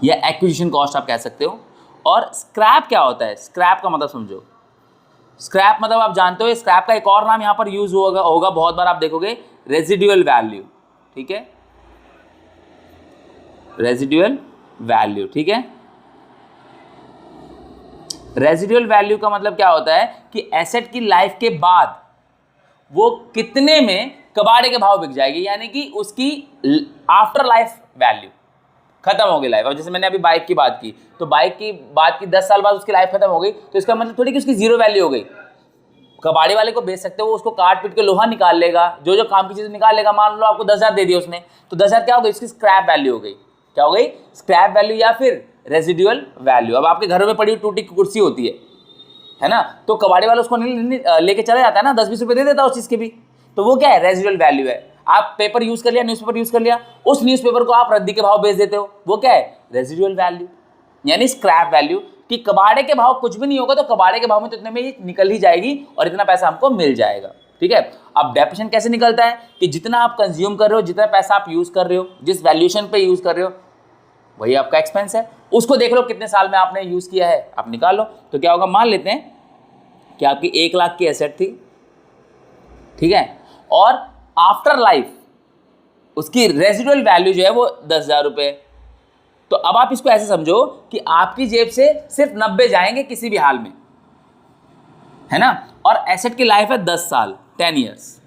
या एक्विजिशन कॉस्ट आप कह सकते हो। और स्क्रैप क्या होता है, स्क्रैप का मतलब समझो, स्क्रैप मतलब आप जानते हो स्क्रैप का एक और नाम यहां पर यूज होगा बहुत बार आप देखोगे, रेजिडुअल वैल्यू। ठीक है, रेजिडुअल वैल्यू। ठीक है, रेजिडुअल वैल्यू का मतलब क्या होता है कि एसेट की लाइफ के बाद वो कितने में कबाड़े के भाव बिक जाएगी, यानी कि उसकी आफ्टर लाइफ वैल्यू खत्म हो गई लाइफ। और जैसे मैंने अभी बाइक की बात की तो बाइक की बात की 10 साल बाद उसकी लाइफ खत्म हो गई तो इसका मतलब थोड़ी कि उसकी जीरो वैल्यू हो गई। कबाड़ी वाले को बेच सकते हो, वो उसको काट पीट के लोहा निकाल लेगा, जो जो काम की चीज़ निकाल लेगा। मान लो आपको 10,000 दे दिया उसने तो 10,000 क्या हो गई, इसकी स्क्रैप वैल्यू हो गई। क्या हो गई, स्क्रैप वैल्यू या फिर रेजिडुअल वैल्यू। अब आपके घरों में पड़ी हुई टूटी कुर्सी होती है ना, तो कबाड़ी वाला उसको लेके चला जाता है ना, 10-20 रुपये दे देता है उस चीज़ के भी, तो वो क्या है, रेजिडुअल वैल्यू है। आप पेपर यूज कर लिया, न्यूज़पेपर यूज कर लिया, उस न्यूज़पेपर को आप रद्दी के भाव बेच देते हो, वो क्या है, रेजिडुअल वैल्यू यानी स्क्रैप वैल्यू। कि कबाड़े के भाव कुछ भी नहीं होगा तो कबाड़े के भाव में तो इतने में ही निकल ही जाएगी और इतना पैसा हमको मिल जाएगा। ठीक है, अब डेप्रिसिएशन कैसे निकलता है कि जितना आप कंज्यूम कर रहे हो, जितना पैसा आप यूज कर रहे हो, जिस वैल्यूएशन पे यूज कर रहे हो वही आपका एक्सपेंस है। उसको देख लो कितने साल में आपने यूज किया है, आप निकाल लो। तो क्या होगा, मान लेते हैं कि आपकी 1 लाख की एसेट थी, ठीक है, और आफ्टर लाइफ उसकी रेजिडुअल वैल्यू जो है वो 10,000 रुपये। तो अब आप इसको ऐसे समझो कि आपकी जेब से सिर्फ 90 जाएंगे किसी भी हाल में, है ना, और एसेट की लाइफ है 10 साल, 10 ईयर्स।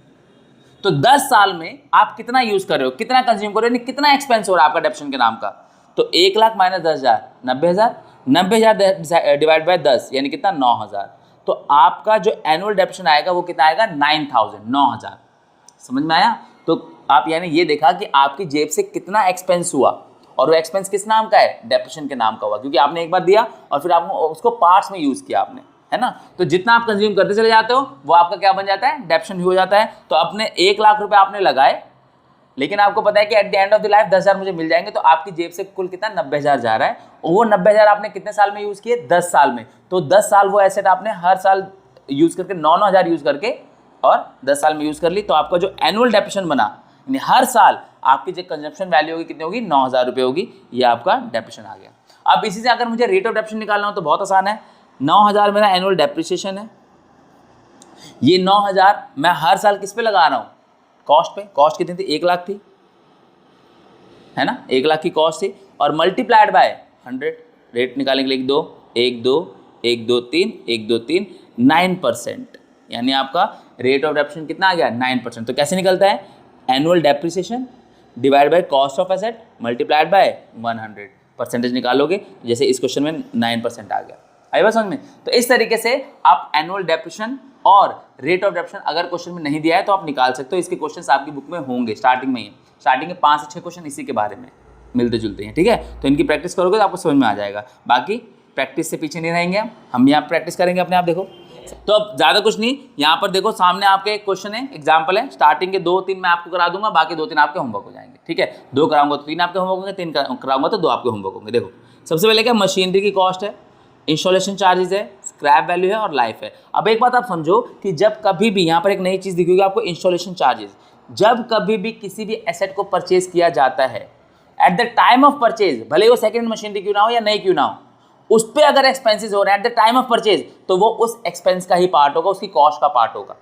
तो 10 साल में आप कितना यूज कर रहे हो, कितना कंज्यूम कर रहे हो, यानी कितना एक्सपेंस हो रहा है आपका डेप्रिसिएशन के नाम का। तो 1 लाख माइनस 10,000, 90,000, 90,000 डिवाइड बाय 10 यानी कितना, 9,000। तो आपका जो एनुअल डेप्रिसिएशन आएगा वो कितना आएगा, 9,000, 9,000। समझ में आया। तो आप यानी ये देखा कि आपकी जेब से कितना एक्सपेंस हुआ, और वो एक्सपेंस किस नाम का है, डेप्रिसिएशन के नाम का हुआ, क्योंकि आपने एक बार दिया और फिर आपने उसको पार्ट्स में यूज किया आपने, है ना। तो जितना आप कंज्यूम करते चले जाते हो वो आपका क्या बन जाता है, डेप्रिसिएशन हो जाता है। तो अपने 1 लाख रुपए आपने लगाए, लेकिन आपको पता है कि at the end of the life 10,000 मुझे मिल जाएंगे, तो आपकी जेब से कुल कितना, 90,000 जा रहा है। और वो 90,000 आपने कितने साल में यूज किए, 10 साल में। तो 10 साल वो एसेट आपने हर साल यूज करके 9,000 यूज करके और 10 साल में यूज़ कर ली, तो आपका जो एनुअल डेप्रिसिएशन बना, यानी हर साल आपकी जो कंजप्शन वैल्यू होगी कितनी होगी, 9,000 रुपये होगी। ये आपका डेप्रिसिएशन आ गया। अब इसी से अगर मुझे रेट ऑफ डेप्रिसिएशन निकालना हो तो बहुत आसान है। 9,000 मेरा एनुअल डेप्रिसिएशन है, ये 9,000 मैं हर साल किस पे लगा रहा हूँ, कॉस्ट पे। कॉस्ट कितनी थी, 1 लाख थी, है ना, 1 लाख की कॉस्ट थी, और मल्टीप्लाइड बाय 100। रेट निकालने के लिए 1 2 1 2 1 2 3 1 2 3 9%, यानी आपका रेट ऑफ डेप्रिसिएशन कितना आ गया, 9%। तो कैसे निकलता है, annual depreciation divide by cost of asset multiplied by 100, percentage निकालोगे, जैसे इस क्वेश्चन में 9% आ गया। आई बात समझ में। तो इस तरीके से आप एनुअल डेप्रिसिएशन और रेट ऑफ डेप्रिसिएशन अगर क्वेश्चन में नहीं दिया है तो आप निकाल सकते हो। इसके क्वेश्चंस आपकी बुक में होंगे, स्टार्टिंग में ही, स्टार्टिंग के 5 से 6 क्वेश्चन इसी के बारे में मिलते जुलते हैं, ठीक है। तो इनकी प्रैक्टिस करोगे तो आपको समझ में आ जाएगा। बाकी प्रैक्टिस से पीछे नहीं रहेंगे हम यहाँ प्रैक्टिस करेंगे अपने आप। देखो तो अब ज़्यादा कुछ नहीं, यहाँ पर देखो सामने आपके एक क्वेश्चन है, एग्जाम्पल है। स्टार्टिंग के 2-3 मैं आपको करा दूंगा, बाकी 2-3 आपके होमवर्क हो जाएंगे, ठीक है। 2 कराऊंगा तो 3 आपके होमवर्क होंगे, 3 कराऊंगा तो 2 आपके होमवर्क होंगे। देखो सबसे पहले क्या, मशीनरी की कॉस्ट है, इंस्टॉलेशन चार्जेस है, स्क्रैप वैल्यू है और लाइफ है। अब एक बात आप समझो कि जब कभी भी यहाँ पर एक नई चीज़ दिखेगी आपको, इंस्टॉलेशन चार्जेस। जब कभी भी किसी भी एसेट को परचेज किया जाता है, at the time of purchase, भले वो सेकेंड मशीनरी क्यों ना हो या नहीं क्यों ना हो, उस पर अगर एक्सपेंसेस हो रहे हैं at the time of purchase, तो वो उस एक्सपेंस का ही पार्ट होगा, उसकी कॉस्ट का पार्ट होगा।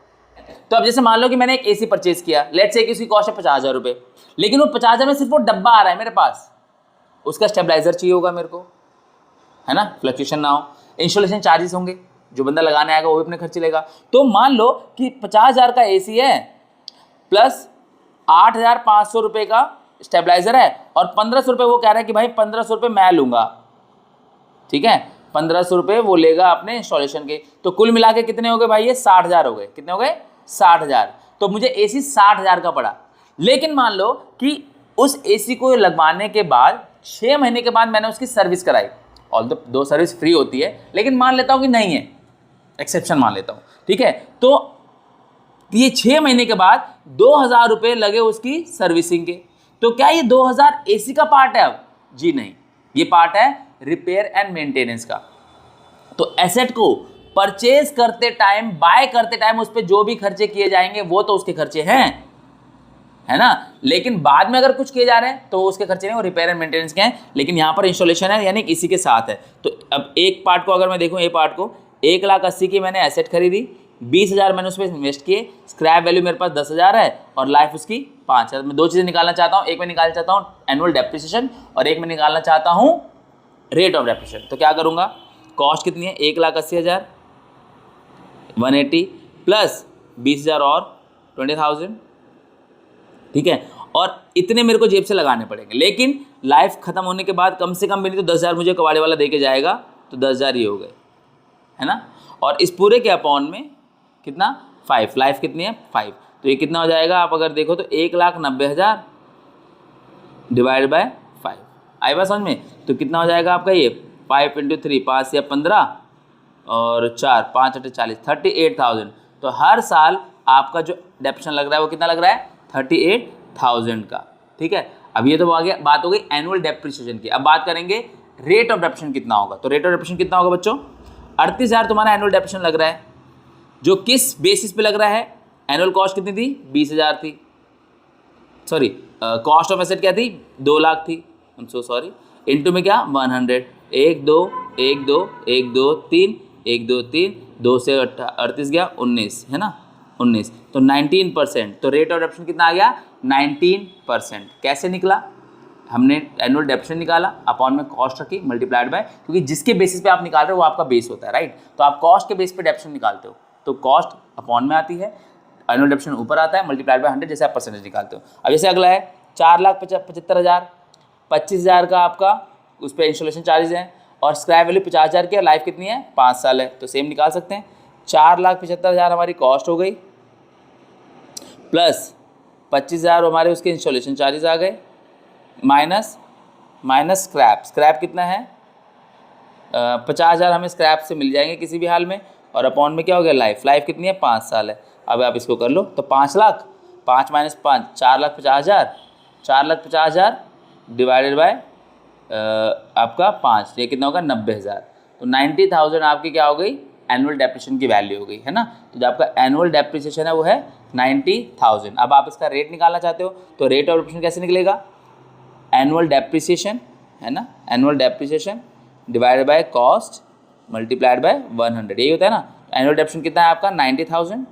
तो अब जैसे मान लो कि मैंने एक एसी परचेज किया, लेट्स से कि उसकी कॉस्ट है 50,000 रुपये, लेकिन वो 50,000 में सिर्फ वो डब्बा आ रहा है मेरे पास, उसका स्टेबलाइजर चाहिए होगा मेरे को, है ना, फ्लक्चुएशन ना हो। इंस्टॉलेशन चार्जेस होंगे, जो बंदा लगाने आएगा वो भी अपने खर्चे लेगा। तो मान लो कि 50,000 का एसी है प्लस 8,500 रुपये का स्टेबलाइजर है, और 1,500 रुपये वो कह रहा है कि भाई 1,500 रुपये मैं लूंगा, ठीक है, 1,500 रुपये वो लेगा अपने इंस्टॉलेशन के। तो कुल मिला के कितने हो गए भाई, ये 60,000 हो गए। कितने हो गए, 60,000। तो मुझे एसी 60,000 का पड़ा। लेकिन मान लो कि उस एसी को लगवाने के बाद 6 महीने के बाद मैंने उसकी सर्विस कराई, ऑल दो सर्विस फ्री होती है, लेकिन मान लेता हूँ कि नहीं है, एक्सेप्शन मान लेता हूँ, ठीक है। तो ये 6 महीने के बाद 2,000 रुपये लगे उसकी सर्विसिंग के। तो क्या ये 2,000 एसी का पार्ट है अब? जी नहीं, ये पार्ट है रिपेयर एंड मेंटेनेंस का। तो एसेट को परचेज करते टाइम, बाय करते टाइम उस पर जो भी खर्चे किए जाएंगे वो तो उसके खर्चे हैं, है ना। लेकिन बाद में अगर कुछ किए जा रहे हैं तो उसके खर्चे नहीं, वो रिपेयर एंड मेंटेनेंस के हैं। लेकिन यहाँ पर इंस्टॉलेशन है, यानी इसी के साथ है। तो अब एक पार्ट को अगर मैं देखूँ, ए पार्ट को 1,80,000 की मैंने एसेट खरीदी, 20,000 मैंने उस पर इन्वेस्ट किए, स्क्रैप वैल्यू मेरे पास 10,000 है और लाइफ उसकी 5,000। मैं 2 चीज़ें निकालना चाहता हूँ, एक मैं निकालना चाहता हूँ एनुअल डेप्रिसिएशन और एक मैं निकालना चाहता हूँ रेट ऑफ डेप्रिसिएशन। तो क्या करूँगा, कॉस्ट कितनी है, 1,80,000 180 प्लस 20,000 और 20,000, ठीक है। और इतने मेरे को जेब से लगाने पड़ेंगे, लेकिन लाइफ खत्म होने के बाद कम से कम भी नहीं तो 10,000 मुझे कबाड़े वाला दे के जाएगा, तो 10,000 ही हो गए, है ना। और इस पूरे के अपॉन में कितना, 5, लाइफ कितनी है 5, तो ये कितना हो जाएगा, आप अगर देखो तो 1,90,000 डिवाइड बाय 5। आई बात समझ में। तो कितना हो जाएगा आपका ये 5 × 3, 5 या 15 और 4, 5 × 8 40, 38,000। तो हर साल आपका जो डेप्रिसिएशन लग रहा है वो कितना लग रहा है, 38,000 का, ठीक है। अब ये तो आ गया, बात हो गई एनुअल डेप्रिसिएशन की। अब बात करेंगे रेट ऑफ डेप्रिसिएशन कितना होगा। तो रेट ऑफ डेप्रिसिएशन कितना होगा बच्चों, 38,000 तुम्हारा एनुअल डेप्रिसिएशन लग रहा है, जो किस बेसिस पे लग रहा है, एनुअल कॉस्ट कितनी थी, 20,000 थी, सॉरी कॉस्ट ऑफ एसेट क्या थी, 2 लाख थी, I am so sorry, into में क्या 100, 1 2 1 2 1 2 3 1 2 3, 2 से 38 गया 19, है ना, 19, तो 19%। तो रेट ऑफ डेप्रिसिएशन कितना आ गया, 19%। कैसे निकला, हमने एनुअल डेप्रिसिएशन निकाला, अपॉन में कॉस्ट रखी, मल्टीप्लाइड बाय, क्योंकि जिसके बेसिस पे आप निकाल रहे हो वो आपका बेस होता है, राइट। तो आप कॉस्ट के बेस पे डेप्रिसिएशन निकालते हो, तो कॉस्ट अपॉन में आती है, एनुअल डेप्रिसिएशन ऊपर आता है, मल्टीप्लाइड बाय 100, जैसे आप परसेंटेज निकालते हो। अब जैसे अगला है 4,75,000, 25,000 का आपका उस पर इंस्टॉलेशन चार्जेस हैं, और स्क्रैप वैल्यू 50,000 की, लाइफ कितनी है 5 साल है, तो सेम निकाल सकते हैं। 4,75,000 हमारी कॉस्ट हो गई, प्लस 25,000 हमारे उसके इंस्टॉलेशन चार्जेस आ गए, माइनस स्क्रैप कितना है, 50,000 हमें स्क्रैप से मिल जाएंगे किसी भी हाल में, और अपॉन में क्या हो गया, लाइफ कितनी है 5 साल है। अब आप इसको कर लो, तो 5 लाख, 5 - 5 4,50,000, 4,50,000 डिवाइडेड बाय आपका 5, ये कितना होगा 90,000। तो 90,000 आपकी क्या हो गई, एनुअल डेप्रिसिएशन की वैल्यू हो गई, है ना। तो जो आपका एनुअल डेप्रिसिएशन है वो है 90,000। अब आप इसका रेट निकालना चाहते हो तो रेट ऑफ डेप्रिसिएशन कैसे निकलेगा, एनुअल डेप्रिसिएशन, है ना, annual depreciation divided by cost multiplied by 100, यही होता है ना। एनुअल डेप्रिसिएशन कितना है आपका 90,000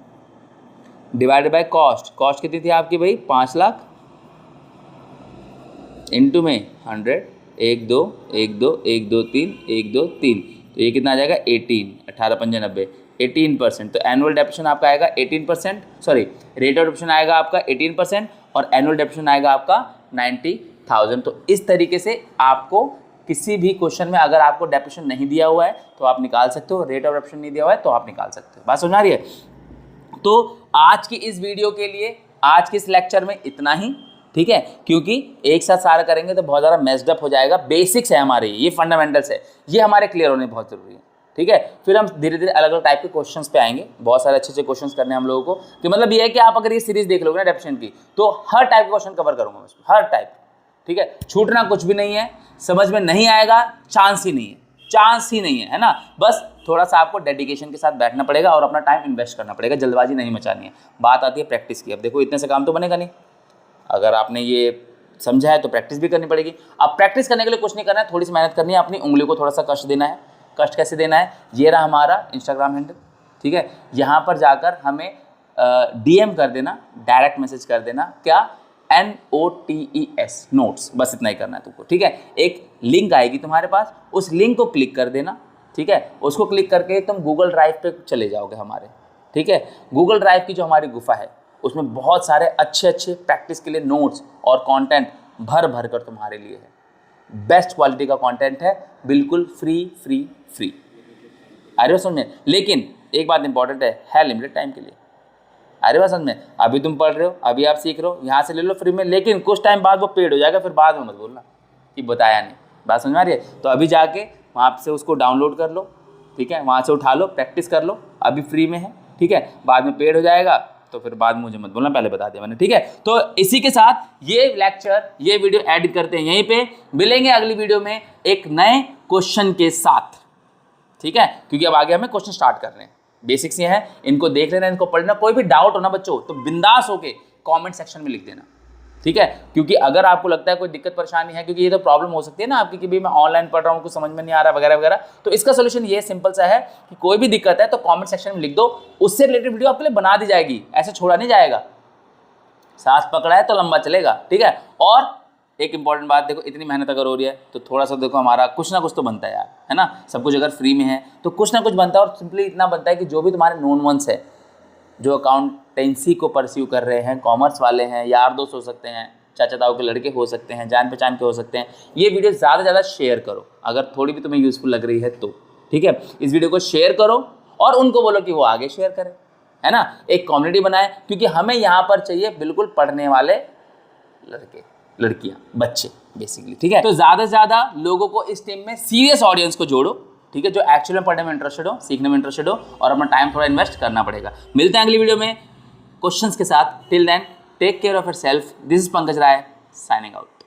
डिवाइडेड बाय कॉस्ट, कॉस्ट कितनी थी आपकी भाई 5 लाख, इनटू में 100, 1 2 1 2 1 2 3 1 2 3, तो ये कितना आ जाएगा 18, 18 5 90, 18%। तो एनुअल डेप्रिसिएशन आपका आएगा 18%, सॉरी रेट ऑफ डेप्रिसिएशन आएगा आपका 18% और एनुअल डेप्रिसिएशन आएगा आपका 90,000। तो इस तरीके से आपको किसी भी क्वेश्चन में अगर आपको डेप्रिसिएशन नहीं दिया हुआ है तो आप निकाल सकते हो, रेट ऑफ डेप्रिसिएशन नहीं दिया हुआ है तो आप निकाल सकते हो। बात समझ आ रही है। तो आज की इस वीडियो के लिए, आज के इस लेक्चर में इतना ही, ठीक है, क्योंकि एक साथ सारा करेंगे तो बहुत ज़्यादा मेस्ड अप हो जाएगा। बेसिक्स है हमारे, ये फंडामेंटल्स है, ये हमारे क्लियर होने बहुत जरूरी है, ठीक है। फिर हम धीरे धीरे अलग अलग टाइप के क्वेश्चंस पे आएंगे, बहुत सारे अच्छे अच्छे क्वेश्चंस करने हैं हम लोगों को। कि मतलब ये है कि आप अगर ये सीरीज देख लोगे ना डेप्रिसिएशन की, तो हर टाइप के क्वेश्चन कवर करूंगा मैं उसमें, हर टाइप, ठीक है। छूटना कुछ भी नहीं है, समझ में नहीं आएगा चांस ही नहीं है, चांस ही नहीं है ना। बस थोड़ा सा आपको डेडिकेशन के साथ बैठना पड़ेगा और अपना टाइम इन्वेस्ट करना पड़ेगा, जल्दबाजी नहीं मचानी है। बात आती है प्रैक्टिस की। अब देखो इतने से काम तो बनेगा नहीं, अगर आपने ये समझा है तो प्रैक्टिस भी करनी पड़ेगी। अब प्रैक्टिस करने के लिए कुछ नहीं करना है, थोड़ी सी मेहनत करनी है, अपनी उंगली को थोड़ा सा कष्ट देना है। कष्ट कैसे देना है, ये रहा हमारा इंस्टाग्राम हैंडल, ठीक है। यहाँ पर जाकर हमें DM कर देना, डायरेक्ट मैसेज कर देना, क्या NOTES नोट्स, बस इतना ही करना है तुमको, ठीक है। एक लिंक आएगी तुम्हारे पास, उस लिंक को क्लिक कर देना, ठीक है। उसको क्लिक करके तुम गूगल ड्राइव पे चले जाओगे हमारे, ठीक है। गूगल ड्राइव की जो हमारी गुफा है उसमें बहुत सारे अच्छे अच्छे प्रैक्टिस के लिए नोट्स और कंटेंट भर भर कर तुम्हारे लिए है। बेस्ट क्वालिटी का कंटेंट है, बिल्कुल फ्री फ्री फ्री। अरे समझ में, लेकिन एक बात इंपॉर्टेंट है लिमिटेड टाइम के लिए। अरे बात समझ में, अभी तुम पढ़ रहे हो, अभी आप सीख रहे हो, यहाँ से ले लो फ्री में, लेकिन कुछ टाइम बाद वो पेड हो जाएगा, फिर बाद में मत बोलना कि बताया नहीं। बात समझ में आ रही है। तो अभी जाके वहाँ से उसको डाउनलोड कर लो, ठीक है, वहाँ से उठा लो, प्रैक्टिस कर लो, अभी फ्री में है, ठीक है। बाद में पेड हो जाएगा तो फिर बाद में मुझे मत बोलना, पहले बता दिया मैंने, ठीक है। तो इसी के साथ ये लेक्चर, ये वीडियो एडिट करते हैं यहीं पे। मिलेंगे अगली वीडियो में एक नए क्वेश्चन के साथ, ठीक है, क्योंकि अब आगे हमें क्वेश्चन स्टार्ट करने हैं। बेसिक्स ये हैं, इनको देख लेना, इनको पढ़ना। कोई भी डाउट हो ना बच्चों तो बिंदास होके कमेंट सेक्शन में लिख देना, ठीक है। क्योंकि अगर आपको लगता है कोई दिक्कत परेशानी है, क्योंकि ये तो प्रॉब्लम हो सकती है ना आपकी कि भाई मैं ऑनलाइन पढ़ रहा हूँ, कुछ समझ में नहीं आ रहा वगैरह वगैरह, तो इसका सोल्यूशन ये सिंपल सा है कि कोई भी दिक्कत है तो कमेंट सेक्शन में लिख दो, उससे रिलेटेड वीडियो आपके लिए बना दी जाएगी, ऐसे छोड़ा नहीं जाएगा। सांस पकड़ा है तो लंबा चलेगा, ठीक है। और एक इंपॉर्टेंट बात, देखो इतनी मेहनत अगर हो रही है तो थोड़ा सा देखो हमारा कुछ ना कुछ तो बनता है यार, है ना। सब कुछ अगर फ्री में है तो कुछ ना कुछ बनता है, और सिंपली इतना बनता है कि जो भी तुम्हारे नोन वंस है, जो अकाउंटेंसी को परस्यू कर रहे हैं, कॉमर्स वाले हैं, यार दोस्त हो सकते हैं, चाचा ताऊ के लड़के हो सकते हैं, जान पहचान के हो सकते हैं, ये वीडियो ज़्यादा से ज़्यादा शेयर करो अगर थोड़ी भी तुम्हें यूज़फुल लग रही है तो, ठीक है। इस वीडियो को शेयर करो और उनको बोलो कि वो आगे शेयर करें, है ना। एक कम्युनिटी बनाए, क्योंकि हमें यहाँ पर चाहिए बिल्कुल पढ़ने वाले लड़के लड़कियाँ बच्चे बेसिकली, ठीक है। तो ज़्यादा से ज़्यादा लोगों को इस टीम में सीरियस ऑडियंस को जोड़ो, ठीक है, जो एक्चुअली में पढ़ने में इंटरेस्टेड हो, सीखने में इंटरेस्टेड हो, और अपना टाइम थोड़ा इन्वेस्ट करना पड़ेगा। मिलते हैं अगली वीडियो में क्वेश्चंस के साथ। Till then take care of yourself. This is Pankaj Rai signing out.